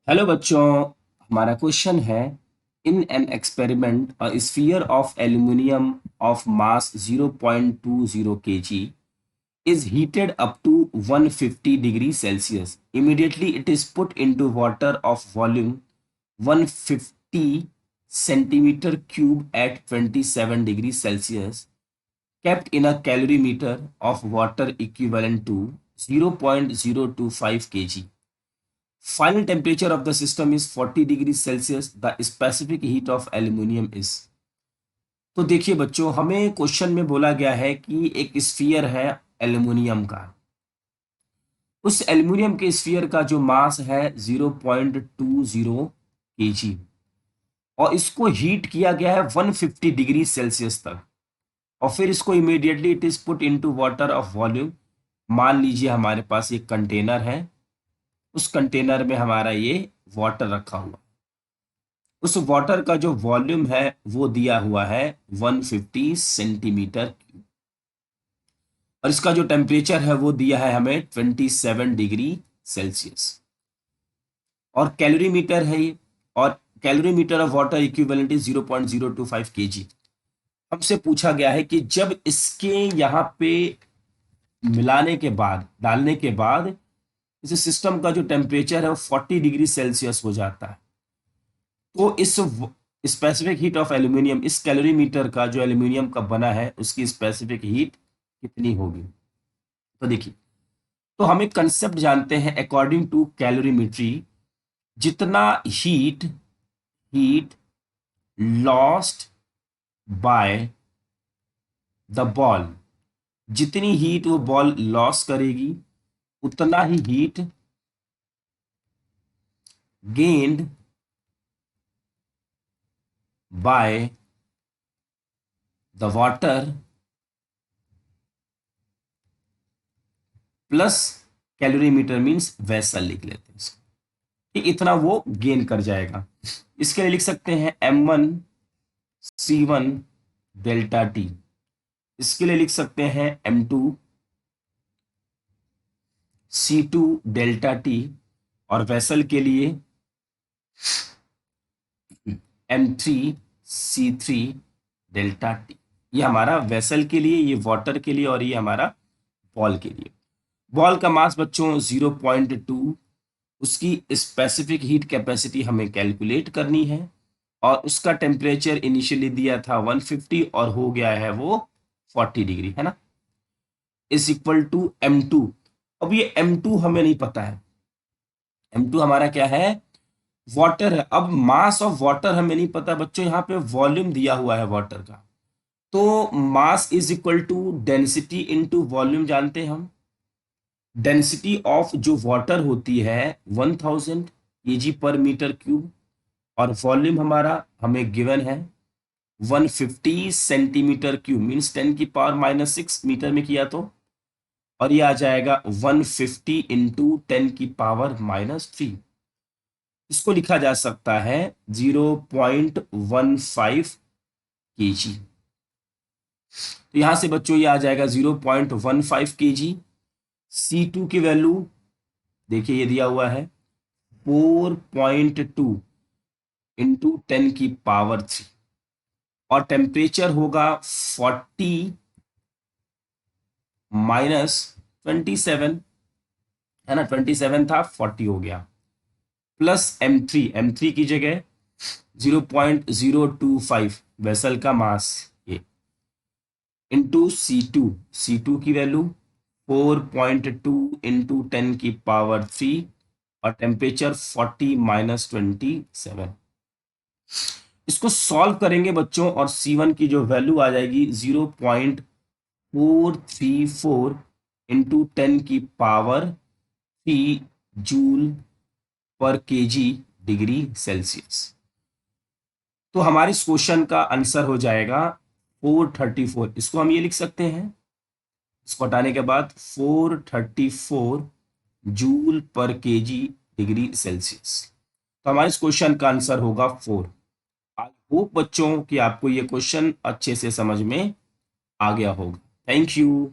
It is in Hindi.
हेलो बच्चों, हमारा क्वेश्चन है in an experiment a sphere of aluminium of mass 0.20 kg is heated up to 150 degrees Celsius. Immediately it is put into water of volume 150 centimeter cube at 27 degrees Celsius, kept in a calorimeter of water equivalent to 0.025 kg. Final temperature of the system is 40 degrees Celsius. The specific heat of aluminium is। तो देखिए बच्चों, हमें क्वेश्चन में बोला गया है कि एक स्फीयर है एल्युमिनियम का। उस एल्युमिनियम के स्फीयर का जो मास है 0.20 kg और इसको हीट किया गया है 150 डिग्री सेल्सियस तक। और फिर इसको immediately it is put into water of volume. मान लीजिए हमारे पास एक कंटेनर है, उस कंटेनर में हमारा ये वाटर रखा हुआ, उस वाटर का जो वॉल्यूम है वो दिया हुआ है 150 सेंटीमीटर क्यूब और इसका जो टेम्परेचर है वो दिया है हमें 27 डिग्री सेल्सियस। और कैलोरीमीटर है ये, और calorimeter of water equivalent is 0.025 kg। हमसे पूछा गया है कि जब इसके यहाँ पे मिलाने के बाद, डालने के बाद इस सिस्टम का जो टेम्परेचर है वो 40 डिग्री सेल्सियस हो जाता है, तो इस स्पेसिफिक हीट ऑफ एल्यूमिनियम, इस कैलोरीमीटर का जो एल्यूमिनियम का बना है उसकी स्पेसिफिक हीट कितनी होगी। तो देखिए, तो हम एक कंसेप्ट जानते हैं अकॉर्डिंग टू कैलोरीमेट्री, जितना heat heat lost by the ball, जितनी हीट वो बॉल लॉस करेगी उतना ही heat gained by the water plus calorimeter means vessel लिख लेते हैं इसको, ठीक, इतना वो गेन कर जाएगा। इसके लिए लिख सकते हैं M1 C1 डेल्टा टी, इसके लिए लिख सकते हैं M2 C2 डेल्टा टी, और वेसल के लिए M3 C3 डेल्टा टी। ये हमारा वेसल के लिए, ये वाटर के लिए, और ये हमारा बॉल के लिए। बॉल का मास बच्चों 0.2, उसकी स्पेसिफिक हीट कैपेसिटी हमें कैलकुलेट करनी है, और उसका टेम्परेचर इनिशियली दिया था 150 और हो गया है वो 40 डिग्री, है ना, इज इक्वल टू M2। अब ये M2 हमें नहीं पता है, M2 हमारा क्या है, वाटर है। अब मास ऑफ वाटर हमें नहीं पता बच्चों, यहाँ पे वॉल्यूम दिया हुआ है वाटर का, तो mass is equal to density into volume जानते हैं हम। डेंसिटी ऑफ जो वाटर होती है 1000 kg पर मीटर क्यूब, और वॉल्यूम हमारा हमें गिवन है 150 सेंटीमीटर क्यूब, मीन्स 10 की पावर -6 मीटर में किया तो, और ये आ जाएगा 150 इंटू 10 की पावर -3। इसको लिखा जा सकता है 0.15 kg। तो यहां से बच्चों ये आ जाएगा 0.15 kg। C2 की वैल्यू देखिए ये दिया हुआ है 4.2 इंटू 10 की पावर 3, और टेम्परेचर होगा 40 -27, है ना, 27 था 40 हो गया, प्लस M3 की जगह 0.025 वेसल का मास ये, इंटू C2 की वैल्यू 4.2 इंटू 10 की पावर 3, और टेम्परेचर 40 -27। इसको सॉल्व करेंगे बच्चों, और C1 की जो वैल्यू आ जाएगी 0.434 इंटू 10 की पावर 3 जूल पर केजी डिग्री सेल्सियस। तो हमारे इस क्वेश्चन का आंसर हो जाएगा 434। इसको हम ये लिख सकते हैं, इसको हटाने के बाद 434 जूल पर केजी डिग्री सेल्सियस। तो हमारे इस क्वेश्चन का आंसर होगा 4। आई होप बच्चों कि आपको ये क्वेश्चन अच्छे से समझ में आ गया होगा। Thank you.